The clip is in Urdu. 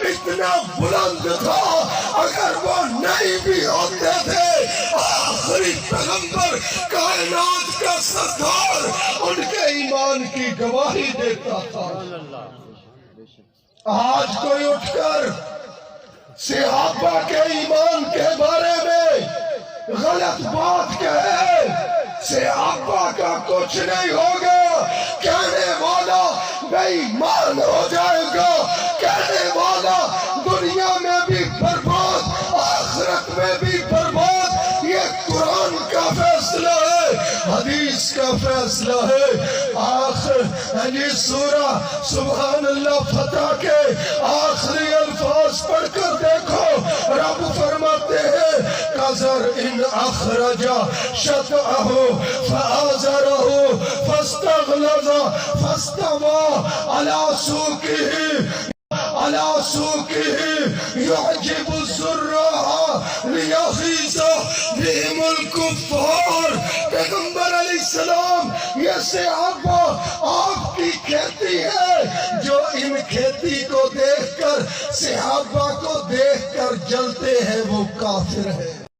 اتنا بلند تھا اگر وہ نہیں بھی ہوتے تھے آخری پیغمبر کائنات کا سردار ان کے ایمان کی گواہی دیتا تھا۔ آج کوئی اٹھ کر صحابہ کے ایمان کے بارے میں غلط بات کہے، صحابہ کا کچھ نہیں ہوگا، کہنے والا بے ایمان ہو جائے گا، کہنے والا دنیا میں بھی برباد آخرت میں بھی برباد۔ یہ قرآن کا فیصلہ ہے، حدیث کا فیصلہ ہے۔ آخر سورہ سبحان اللہ فتح کے آخری الفاظ پڑھ کر دیکھو، رب فرماتے ہیں قذر ان اخرج شطأہ فآزرہ فاستغلظ فاستوى على سوقه يعجب الزراع ليغيظ بهم الكفار۔ پیغمبر علیہ السلام یہ صحابہ آپ کی کھیتی ہے، جو ان کھیتی کو دیکھ کر صحابہ کو دیکھ کر جلتے ہیں وہ کافر ہے۔